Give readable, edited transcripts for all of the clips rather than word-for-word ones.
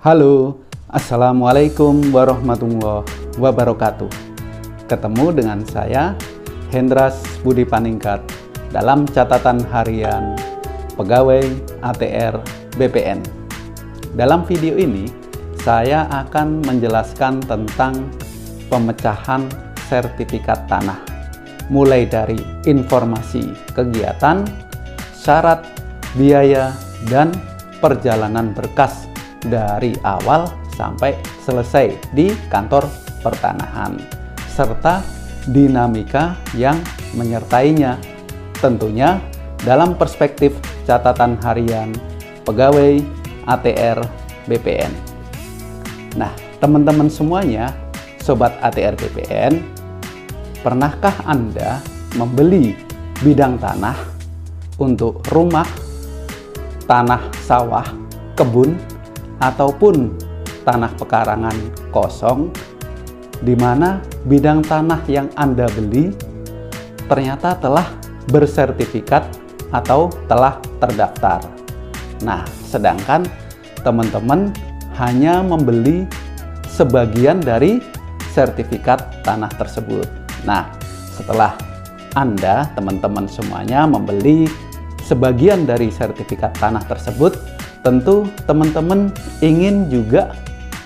Halo, Assalamualaikum warahmatullahi wabarakatuh. Ketemu dengan saya, Hendras Budi Paningkat, dalam catatan harian pegawai ATR BPN. Dalam video ini, saya akan menjelaskan tentang pemecahan sertifikat tanah, mulai dari informasi kegiatan, syarat, biaya, dan perjalanan berkas dari awal sampai selesai di kantor pertanahan, serta dinamika yang menyertainya, tentunya dalam perspektif catatan harian pegawai ATR BPN. Nah, teman-teman semuanya, Sobat ATR BPN, pernahkah Anda membeli bidang tanah untuk rumah, tanah sawah, kebun, ataupun tanah pekarangan kosong, di mana bidang tanah yang Anda beli ternyata telah bersertifikat atau telah terdaftar. Nah, sedangkan teman-teman hanya membeli sebagian dari sertifikat tanah tersebut. Nah, setelah Anda, teman-teman semuanya, membeli sebagian dari sertifikat tanah tersebut, tentu teman-teman ingin juga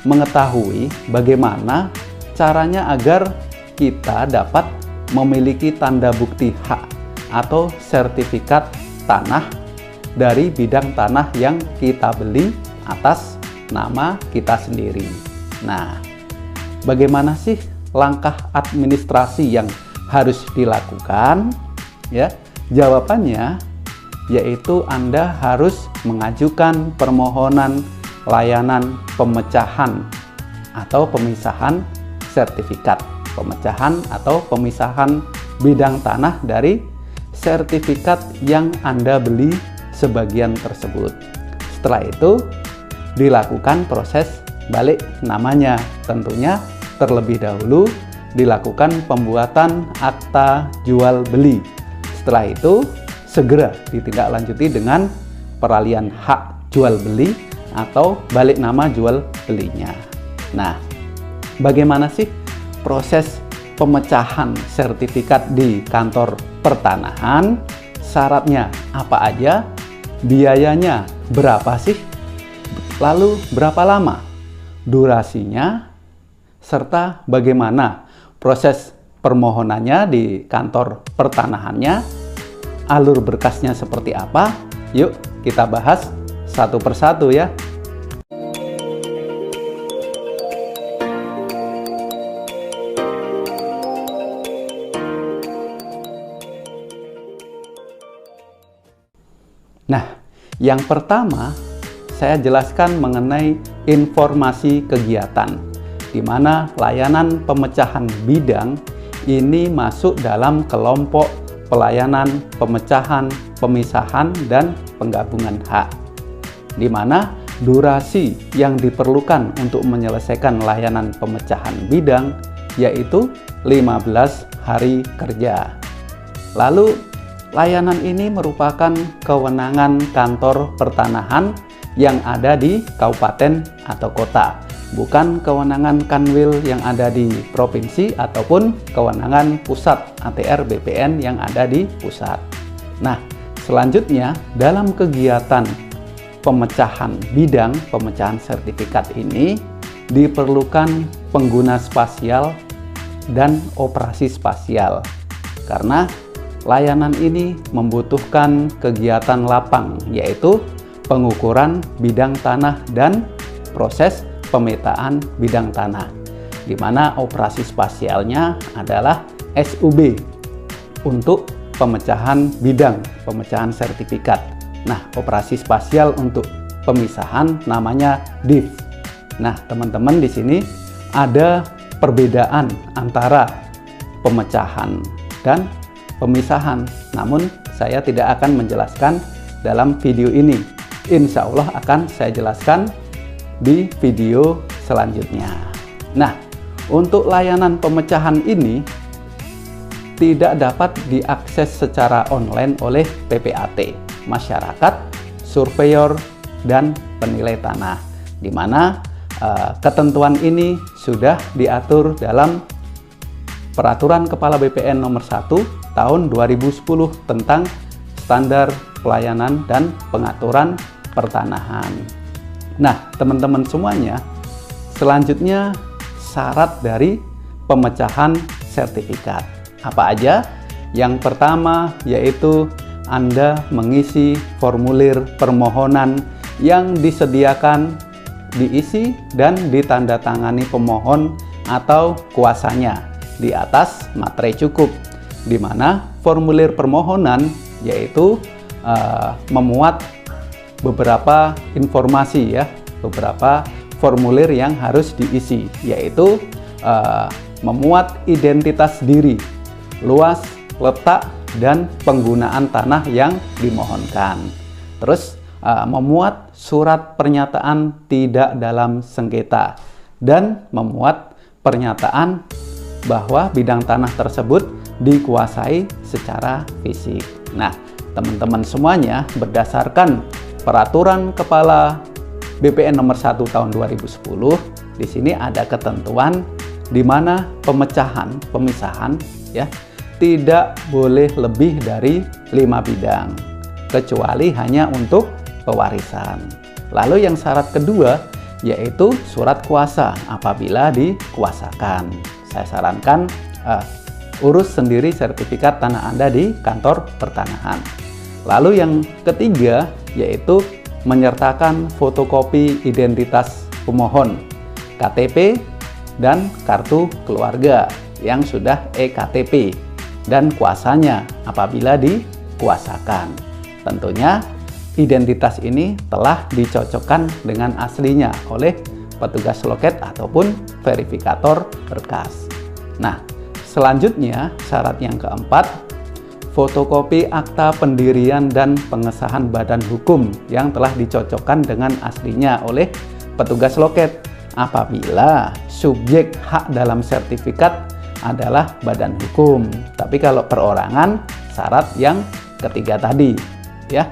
mengetahui bagaimana caranya agar kita dapat memiliki tanda bukti hak atau sertifikat tanah dari bidang tanah yang kita beli atas nama kita sendiri. Nah, bagaimana sih langkah administrasi yang harus dilakukan? Ya, jawabannya yaitu Anda harus mengajukan permohonan layanan pemecahan atau pemisahan sertifikat, pemecahan atau pemisahan bidang tanah dari sertifikat yang Anda beli sebagian tersebut. Setelah itu dilakukan proses balik namanya, tentunya terlebih dahulu dilakukan pembuatan akta jual beli. Setelah itu segera ditindaklanjuti dengan peralihan hak jual beli atau balik nama jual belinya. Nah, bagaimana sih proses pemecahan sertifikat di kantor pertanahan? Syaratnya apa aja? Biayanya berapa sih? Lalu berapa lama durasinya? Serta bagaimana proses permohonannya di kantor pertanahannya? Alur berkasnya seperti apa? Yuk kita bahas satu persatu ya. Nah, yang pertama saya jelaskan mengenai informasi kegiatan, di mana layanan pemecahan bidang ini masuk dalam kelompok pelayanan pemecahan, pemisahan, dan penggabungan hak, di mana durasi yang diperlukan untuk menyelesaikan layanan pemecahan bidang yaitu 15 hari kerja. Lalu, layanan ini merupakan kewenangan kantor pertanahan yang ada di kabupaten atau kota, bukan kewenangan Kanwil yang ada di provinsi ataupun kewenangan pusat ATR BPN yang ada di pusat. Nah, selanjutnya dalam kegiatan pemecahan bidang, pemecahan sertifikat ini diperlukan pengguna spasial dan operasi spasial, karena layanan ini membutuhkan kegiatan lapang, yaitu pengukuran bidang tanah dan proses pemetaan bidang tanah, di mana operasi spasialnya adalah SUB untuk pemecahan bidang, pemecahan sertifikat. Nah, operasi spasial untuk pemisahan namanya DIF. Nah, teman-teman, di sini ada perbedaan antara pemecahan dan pemisahan. Namun, saya tidak akan menjelaskan dalam video ini. Insya Allah akan saya jelaskan di video selanjutnya. Nah, untuk layanan pemecahan ini tidak dapat diakses secara online oleh PPAT, masyarakat, surveyor, dan penilai tanah. di mana ketentuan ini sudah diatur dalam Peraturan Kepala BPN Nomor 1 Tahun 2010 tentang Standar Pelayanan dan Pengaturan Pertanahan. Nah, teman-teman semuanya, selanjutnya syarat dari pemecahan sertifikat. Apa aja? Yang pertama yaitu Anda mengisi formulir permohonan yang disediakan, diisi dan ditandatangani pemohon atau kuasanya di atas materai cukup, di mana formulir permohonan yaitu memuat beberapa informasi, ya, beberapa formulir yang harus diisi, yaitu memuat identitas diri, luas, letak, dan penggunaan tanah yang dimohonkan. Terus memuat surat pernyataan tidak dalam sengketa dan memuat pernyataan bahwa bidang tanah tersebut dikuasai secara fisik. Nah, teman-teman semuanya, berdasarkan Peraturan Kepala BPN Nomor 1 Tahun 2010, di sini ada ketentuan di mana pemisahan ya, tidak boleh lebih dari 5 bidang, kecuali hanya untuk pewarisan. Lalu yang syarat kedua yaitu surat kuasa apabila dikuasakan. Saya sarankan urus sendiri sertifikat tanah Anda di kantor pertanahan. Lalu yang ketiga yaitu menyertakan fotokopi identitas pemohon, KTP, dan kartu keluarga yang sudah eKTP dan kuasanya apabila dikuasakan. Tentunya identitas ini telah dicocokkan dengan aslinya oleh petugas loket ataupun verifikator berkas. Nah, selanjutnya syarat yang keempat, fotokopi akta pendirian dan pengesahan badan hukum yang telah dicocokkan dengan aslinya oleh petugas loket apabila subjek hak dalam sertifikat adalah badan hukum. Tapi kalau perorangan, syarat yang ketiga tadi, ya.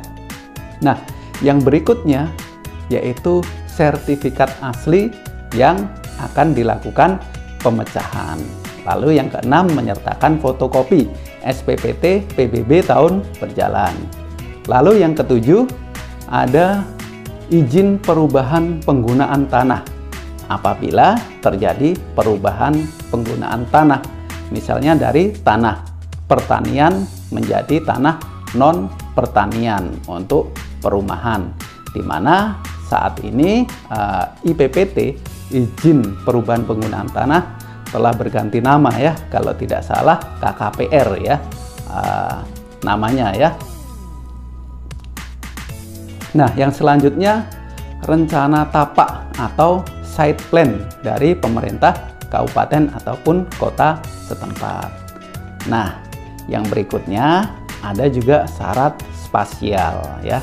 Nah, yang berikutnya yaitu sertifikat asli yang akan dilakukan pemecahan. Lalu yang keenam, menyertakan fotokopi SPPT PBB tahun berjalan. Lalu yang ketujuh, ada izin perubahan penggunaan tanah apabila terjadi perubahan penggunaan tanah, misalnya dari tanah pertanian menjadi tanah non pertanian untuk perumahan, di mana saat ini IPPT, izin perubahan penggunaan tanah, telah berganti nama, ya, kalau tidak salah KKPR, ya, namanya, ya. Nah, yang selanjutnya rencana tapak atau site plan dari pemerintah kabupaten ataupun kota setempat. Nah, yang berikutnya ada juga syarat spasial, ya,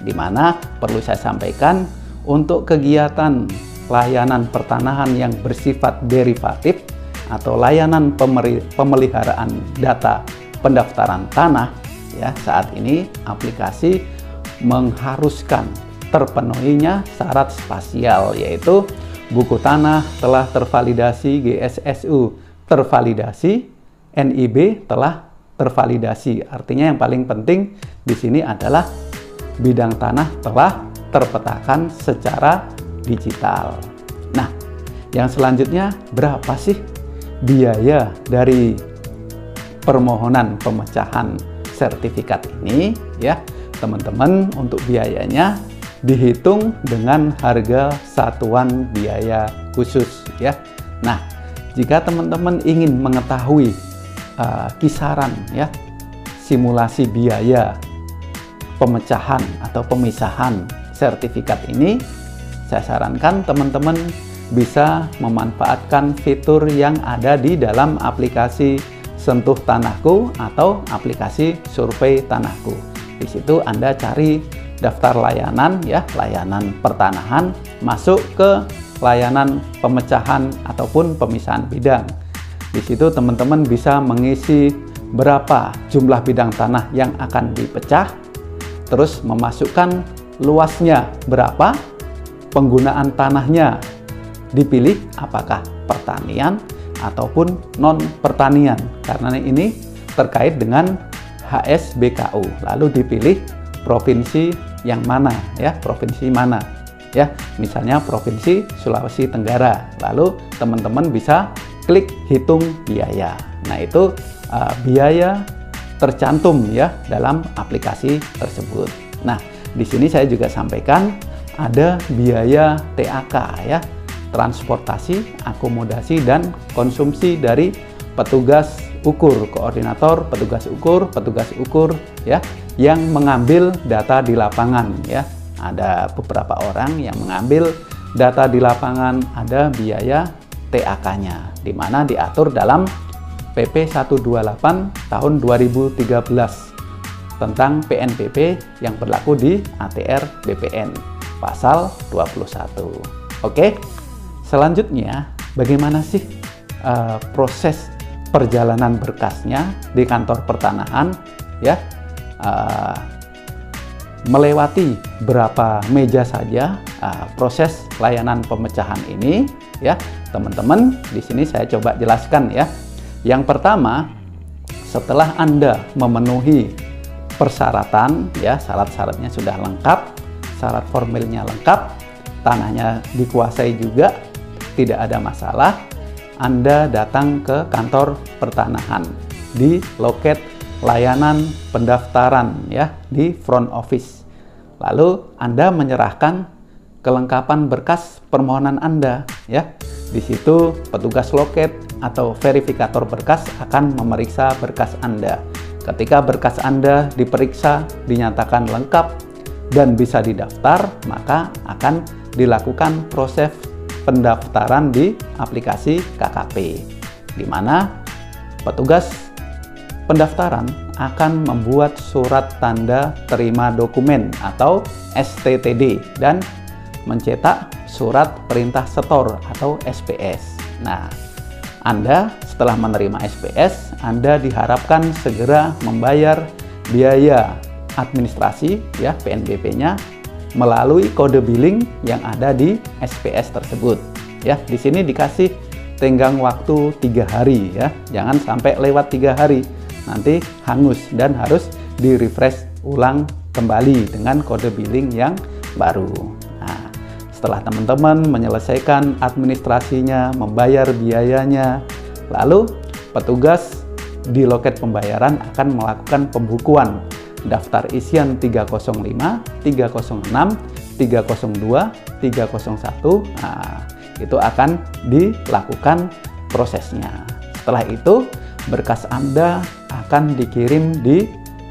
di mana perlu saya sampaikan untuk kegiatan layanan pertanahan yang bersifat derivatif atau layanan pemeliharaan data pendaftaran tanah, ya, saat ini aplikasi mengharuskan terpenuhinya syarat spasial, yaitu buku tanah telah tervalidasi GSSU tervalidasi, NIB telah tervalidasi. Artinya yang paling penting di sini adalah bidang tanah telah terpetakan secara digital. Nah, yang selanjutnya, berapa sih biaya dari permohonan pemecahan sertifikat ini, ya, teman-teman? Untuk biayanya dihitung dengan harga satuan biaya khusus, ya. Nah, jika teman-teman ingin mengetahui kisaran, ya, simulasi biaya pemecahan atau pemisahan sertifikat ini, saya sarankan teman-teman bisa memanfaatkan fitur yang ada di dalam aplikasi Sentuh Tanahku atau aplikasi Survei Tanahku. Di situ Anda cari daftar layanan, ya, layanan pertanahan, masuk ke layanan pemecahan ataupun pemisahan bidang. Di situ teman-teman bisa mengisi berapa jumlah bidang tanah yang akan dipecah, terus memasukkan luasnya berapa, penggunaan tanahnya dipilih apakah pertanian ataupun non pertanian, karena ini terkait dengan HSBKU. Lalu dipilih provinsi yang mana ya, provinsi mana ya, misalnya provinsi Sulawesi Tenggara. Lalu teman-teman bisa klik hitung biaya. Nah, itu biaya tercantum ya dalam aplikasi tersebut. Nah, di sini saya juga sampaikan ada biaya TAK ya, transportasi, akomodasi, dan konsumsi dari petugas ukur, koordinator petugas ukur ya, yang mengambil data di lapangan ya. Ada beberapa orang yang mengambil data di lapangan, ada biaya TAK-nya, di mana diatur dalam PP 128 tahun 2013 tentang PNBP yang berlaku di ATR BPN pasal 21. Oke, selanjutnya bagaimana sih proses perjalanan berkasnya di kantor pertanahan ya, melewati berapa meja saja proses layanan pemecahan ini ya, teman-teman. Di sini saya coba jelaskan ya. Yang pertama, setelah Anda memenuhi persyaratan ya, syarat-syaratnya sudah lengkap, syarat formilnya lengkap, tanahnya dikuasai juga, tidak ada masalah, Anda datang ke kantor pertanahan di loket layanan pendaftaran ya, di front office. Lalu Anda menyerahkan kelengkapan berkas permohonan Anda ya. Di situ petugas loket atau verifikator berkas akan memeriksa berkas Anda. Ketika berkas Anda diperiksa, dinyatakan lengkap dan bisa didaftar, maka akan dilakukan proses pendaftaran di aplikasi KKP, di mana petugas pendaftaran akan membuat surat tanda terima dokumen atau STTD dan mencetak surat perintah setor atau SPS. Nah, Anda setelah menerima SPS, Anda diharapkan segera membayar biaya administrasi ya, PNBP-nya melalui kode billing yang ada di SPS tersebut. Ya, di sini dikasih tenggang waktu 3 hari ya. Jangan sampai lewat 3 hari. Nanti hangus dan harus di-refresh ulang kembali dengan kode billing yang baru. Nah, setelah teman-teman menyelesaikan administrasinya, membayar biayanya, lalu petugas di loket pembayaran akan melakukan pembukuan daftar isian 305, 306, 302, 301. Nah, itu akan dilakukan prosesnya. Setelah itu, berkas Anda akan dikirim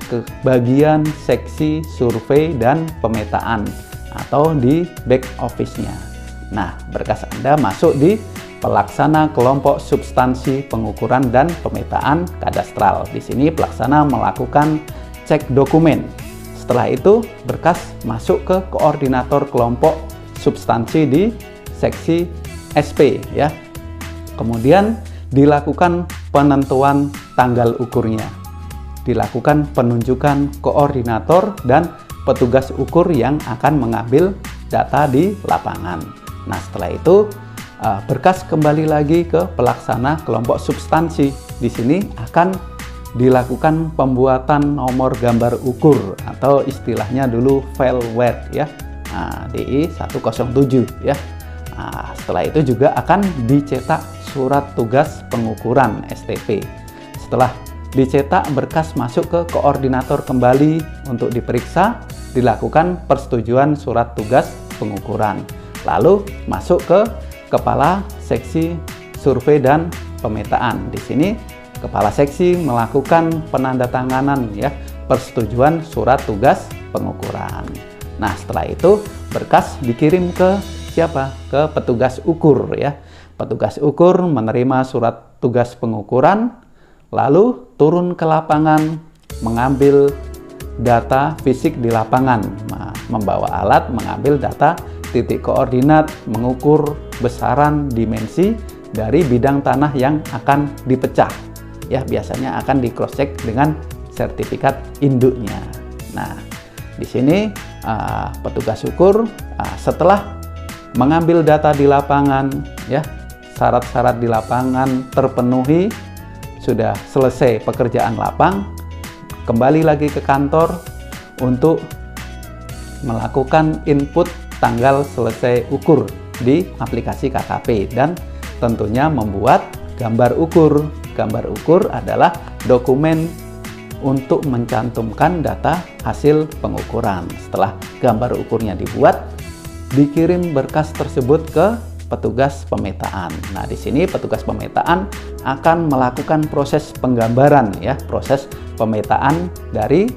ke bagian seksi survei dan pemetaan atau di back office-nya. Nah, berkas Anda masuk di pelaksana kelompok substansi pengukuran dan pemetaan kadastral. Di sini pelaksana melakukan cek dokumen. Setelah itu, berkas masuk ke koordinator kelompok substansi di seksi SP ya. Kemudian dilakukan penentuan tanggal ukurnya. Dilakukan penunjukan koordinator dan petugas ukur yang akan mengambil data di lapangan. Nah, setelah itu berkas kembali lagi ke pelaksana kelompok substansi. Di sini akan dilakukan pembuatan nomor gambar ukur atau istilahnya dulu fileware ya, DI 107 ya. Nah, setelah itu juga akan dicetak surat tugas pengukuran STP. Setelah dicetak, berkas masuk ke koordinator kembali untuk diperiksa, dilakukan persetujuan surat tugas pengukuran. Lalu masuk ke kepala seksi survei dan pemetaan. Di sini kepala seksi melakukan penandatanganan ya, persetujuan surat tugas pengukuran. Nah, setelah itu berkas dikirim ke siapa? Ke petugas ukur ya. Petugas ukur menerima surat tugas pengukuran, lalu turun ke lapangan mengambil data fisik di lapangan, membawa alat mengambil data titik koordinat, mengukur besaran dimensi dari bidang tanah yang akan dipecah. Ya, biasanya akan di cross check dengan sertifikat induknya. Nah, di sini petugas ukur setelah mengambil data di lapangan, ya, syarat-syarat di lapangan terpenuhi, sudah selesai pekerjaan lapang, kembali lagi ke kantor untuk melakukan input tanggal selesai ukur di aplikasi KKP dan tentunya membuat gambar ukur. Gambar ukur adalah dokumen untuk mencantumkan data hasil pengukuran. Setelah gambar ukurnya dibuat, dikirim berkas tersebut ke petugas pemetaan. Nah, di sini petugas pemetaan akan melakukan proses penggambaran, ya, proses pemetaan dari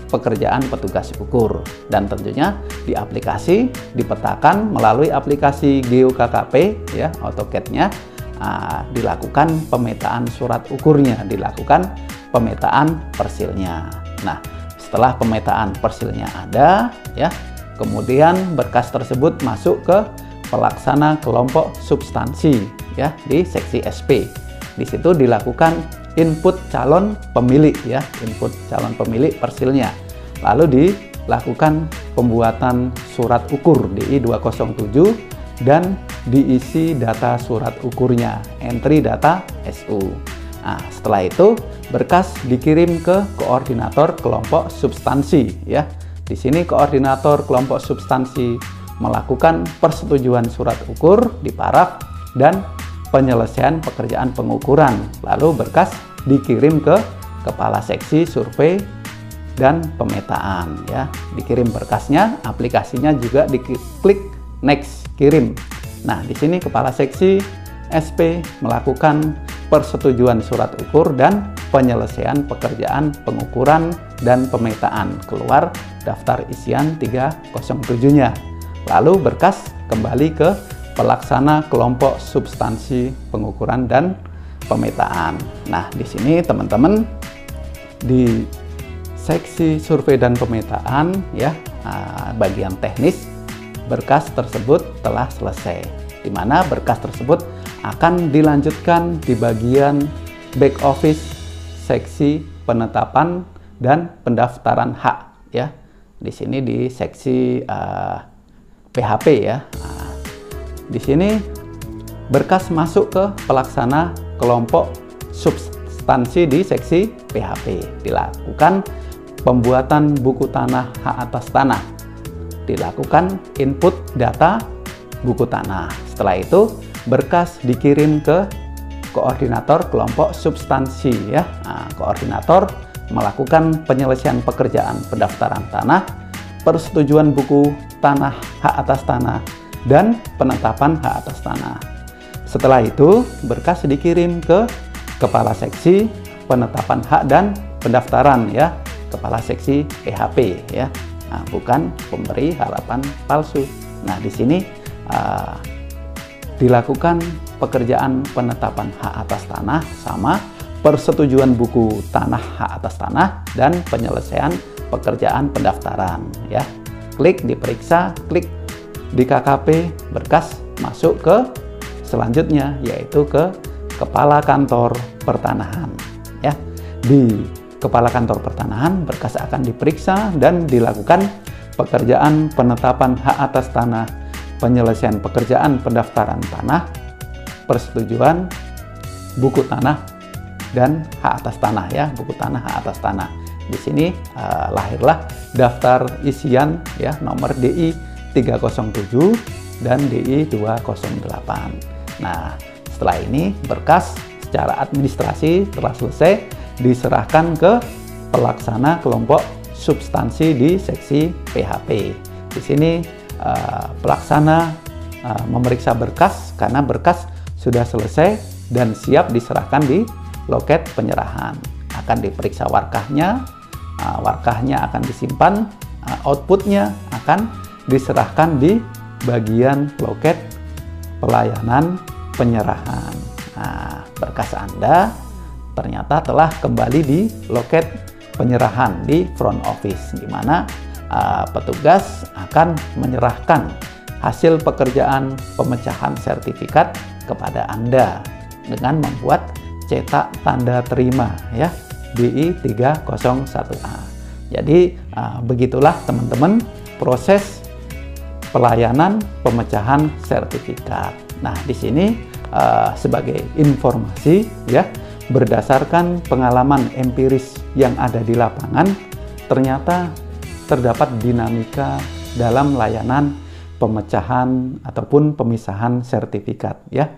pekerjaan petugas ukur, dan tentunya di aplikasi dipetakan melalui aplikasi GeoKKP, ya, AutoCAD-nya, dilakukan pemetaan surat ukurnya, dilakukan pemetaan persilnya. Nah, setelah pemetaan persilnya ada, ya, kemudian berkas tersebut masuk ke pelaksana kelompok substansi, ya, di seksi SP. Di situ dilakukan input calon pemilik, ya, input calon pemilik persilnya. Lalu dilakukan pembuatan surat ukur DI 207 dan diisi data surat ukurnya, entry data SU. Nah, setelah itu berkas dikirim ke koordinator kelompok substansi, ya. Di sini koordinator kelompok substansi melakukan persetujuan surat ukur di paraf dan penyelesaian pekerjaan pengukuran. Lalu berkas dikirim ke kepala seksi survei dan pemetaan, ya. Dikirim berkasnya, aplikasinya juga diklik next, kirim. Nah, di sini kepala seksi SP melakukan persetujuan surat ukur dan penyelesaian pekerjaan pengukuran dan pemetaan, keluar daftar isian 307-nya. Lalu berkas kembali ke pelaksana kelompok substansi pengukuran dan pemetaan. Nah, di sini teman-teman di seksi survei dan pemetaan, ya, bagian teknis berkas tersebut telah selesai, di mana berkas tersebut akan dilanjutkan di bagian back office seksi penetapan dan pendaftaran hak, ya. Di sini di seksi PHP, ya. Di sini berkas masuk ke pelaksana kelompok substansi di seksi PHP. Dilakukan pembuatan buku tanah hak atas tanah. Dilakukan input data buku tanah. Setelah itu berkas dikirim ke koordinator kelompok substansi, ya. Nah, koordinator melakukan penyelesaian pekerjaan pendaftaran tanah, persetujuan buku tanah hak atas tanah, dan penetapan hak atas tanah. Setelah itu berkas dikirim ke kepala seksi penetapan hak dan pendaftaran, ya, kepala seksi PHP, ya. Nah, bukan pemberi harapan palsu. Nah, di sini dilakukan pekerjaan penetapan hak atas tanah sama persetujuan buku tanah hak atas tanah dan penyelesaian pekerjaan pendaftaran, ya. Klik diperiksa, klik di KKP, berkas masuk ke selanjutnya, yaitu ke kepala kantor pertanahan, ya. Di kepala kantor pertanahan berkas akan diperiksa dan dilakukan pekerjaan penetapan hak atas tanah, penyelesaian pekerjaan pendaftaran tanah, persetujuan buku tanah dan hak atas tanah, ya, buku tanah hak atas tanah. Di sini lahirlah daftar isian, ya, nomor DI 307 dan DI 208. Nah, setelah ini berkas secara administrasi telah selesai, diserahkan ke pelaksana kelompok substansi di seksi PHP. Di sini pelaksana memeriksa berkas karena berkas sudah selesai dan siap diserahkan di loket penyerahan. Akan diperiksa warkahnya, warkahnya akan disimpan, outputnya akan diserahkan di bagian loket pelayanan penyerahan. Nah, berkas Anda ternyata telah kembali di loket penyerahan di front office, di mana petugas akan menyerahkan hasil pekerjaan pemecahan sertifikat kepada Anda dengan membuat cetak tanda terima, ya, DI 301A. Jadi begitulah teman-teman proses pelayanan pemecahan sertifikat. Nah, di sini sebagai informasi ya, berdasarkan pengalaman empiris yang ada di lapangan, ternyata terdapat dinamika dalam layanan pemecahan ataupun pemisahan sertifikat ya.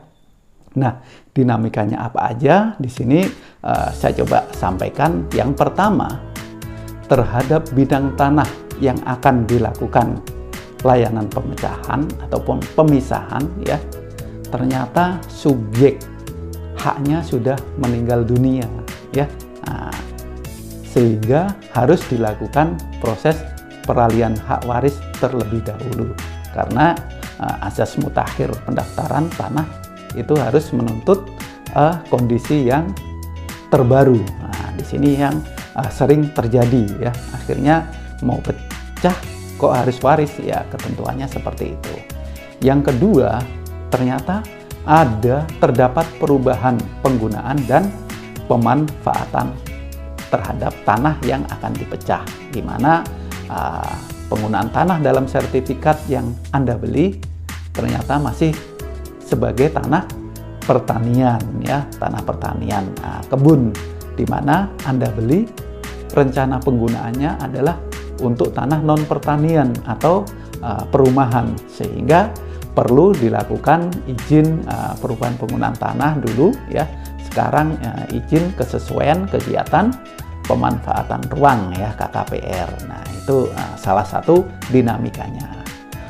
Nah, dinamikanya apa aja? Di sini saya coba sampaikan. Yang pertama, terhadap bidang tanah yang akan dilakukan layanan pemecahan ataupun pemisahan ya, ternyata subjek haknya sudah meninggal dunia ya. Nah, sehingga harus dilakukan proses peralihan hak waris terlebih dahulu, karena asas mutakhir pendaftaran tanah itu harus menuntut kondisi yang terbaru. Nah, di sini yang sering terjadi ya, akhirnya mau pecah kok harus waris ya, ketentuannya seperti itu. Yang kedua, ternyata terdapat perubahan penggunaan dan pemanfaatan terhadap tanah yang akan dipecah, di mana penggunaan tanah dalam sertifikat yang Anda beli ternyata masih sebagai tanah pertanian ya, tanah pertanian, kebun, di mana Anda beli rencana penggunaannya adalah untuk tanah non pertanian atau perumahan, sehingga perlu dilakukan izin perubahan penggunaan tanah dulu ya. Sekarang izin kesesuaian kegiatan pemanfaatan ruang ya, KKPR. Nah, itu salah satu dinamikanya.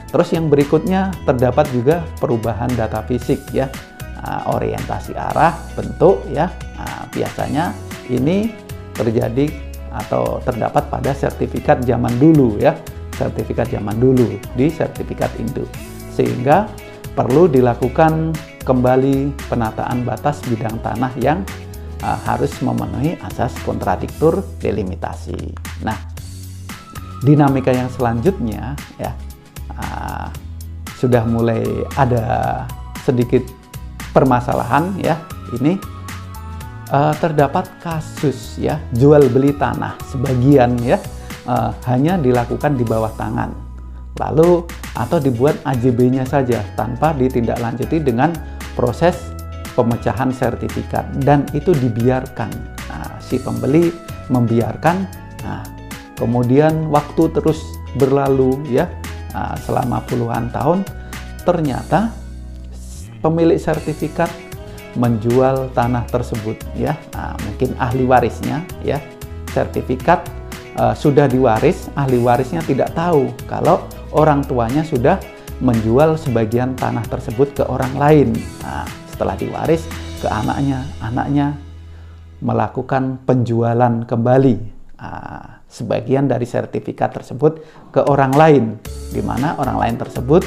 Terus yang berikutnya, terdapat juga perubahan data fisik ya, orientasi arah, bentuk ya. Biasanya ini terjadi atau terdapat pada sertifikat zaman dulu ya, sertifikat zaman dulu di sertifikat induk, sehingga perlu dilakukan kembali penataan batas bidang tanah yang harus memenuhi asas kontradiktur delimitasi. Nah, dinamika yang selanjutnya ya, sudah mulai ada sedikit permasalahan ya. Ini terdapat kasus ya, jual beli tanah sebagian ya, hanya dilakukan di bawah tangan, lalu atau dibuat AJB-nya saja tanpa ditindaklanjuti dengan proses pemecahan sertifikat, dan itu dibiarkan. Si pembeli membiarkan. Kemudian waktu terus berlalu ya, selama puluhan tahun, ternyata pemilik sertifikat menjual tanah tersebut ya. Mungkin ahli warisnya ya, sertifikat sudah diwaris, ahli warisnya tidak tahu kalau orang tuanya sudah menjual sebagian tanah tersebut ke orang lain. Setelah diwaris ke anaknya, anaknya melakukan penjualan kembali sebagian dari sertifikat tersebut ke orang lain, di mana orang lain tersebut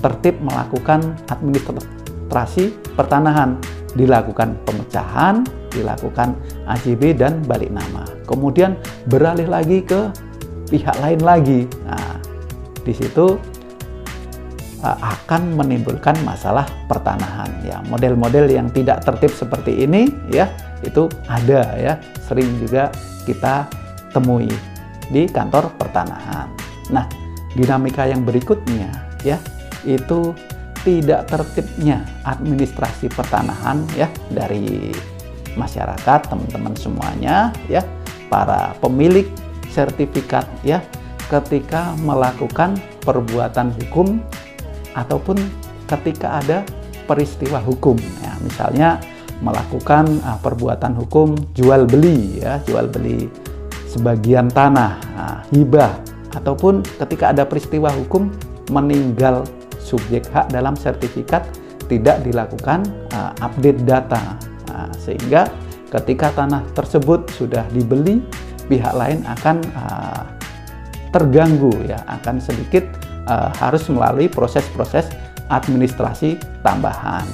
tertib melakukan administrasi pertanahan, dilakukan pemecahan, dilakukan AJB dan balik nama, kemudian beralih lagi ke pihak lain lagi. Di situ akan menimbulkan masalah pertanahan ya. Model-model yang tidak tertib seperti ini ya, itu ada ya, sering juga kita temui di kantor pertanahan. Nah, dinamika yang berikutnya ya, itu tidak tertibnya administrasi pertanahan ya dari masyarakat, teman-teman semuanya ya, para pemilik sertifikat ya, ketika melakukan perbuatan hukum ataupun ketika ada peristiwa hukum ya, misalnya melakukan perbuatan hukum jual beli ya, jual beli sebagian tanah, hibah, ataupun ketika ada peristiwa hukum meninggal subjek hak dalam sertifikat, tidak dilakukan update data, sehingga ketika tanah tersebut sudah dibeli, pihak lain akan terganggu ya, akan sedikit harus melalui proses-proses administrasi tambahan.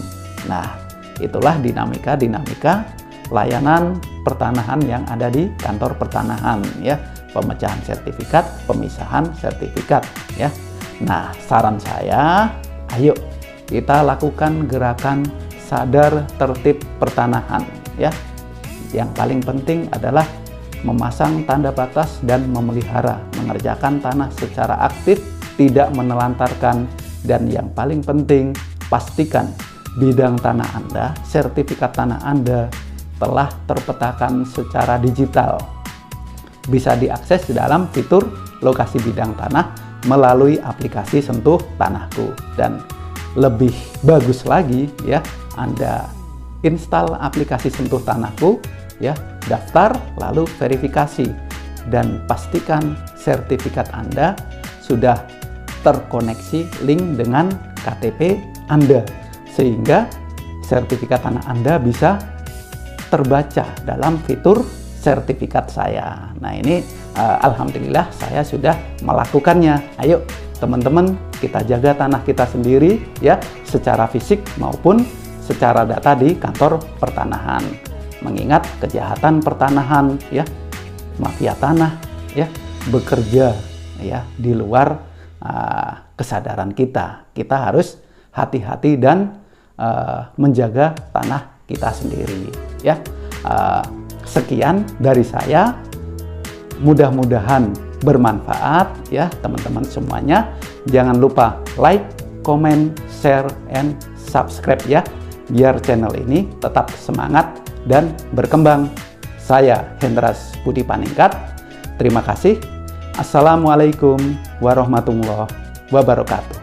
Nah, itulah dinamika-dinamika layanan pertanahan yang ada di kantor pertanahan ya, pemecahan sertifikat, pemisahan sertifikat ya. Nah, saran saya, ayo kita lakukan gerakan sadar tertib pertanahan ya. Yang paling penting adalah memasang tanda batas dan memelihara, mengerjakan tanah secara aktif, tidak menelantarkan, dan yang paling penting, pastikan bidang tanah Anda, sertifikat tanah Anda telah terpetakan secara digital. Bisa diakses di dalam fitur lokasi bidang tanah melalui aplikasi Sentuh Tanahku. Dan lebih bagus lagi ya, Anda install aplikasi Sentuh Tanahku ya, daftar lalu verifikasi dan pastikan sertifikat Anda sudah terkoneksi link dengan KTP Anda, sehingga sertifikat tanah Anda bisa terbaca dalam fitur sertifikat saya. Nah ini alhamdulillah saya sudah melakukannya. Ayo teman-teman, kita jaga tanah kita sendiri ya, secara fisik maupun secara data di kantor pertanahan. Mengingat kejahatan pertanahan ya, mafia tanah ya, bekerja ya di luar kesadaran kita. Kita harus hati-hati dan menjaga tanah kita sendiri ya. Sekian dari saya, mudah-mudahan bermanfaat ya teman-teman semuanya. Jangan lupa like, comment, share, and subscribe ya, biar channel ini tetap semangat dan berkembang. Saya Hendras Budi Paningkat, terima kasih. Assalamualaikum warahmatullahi wabarakatuh.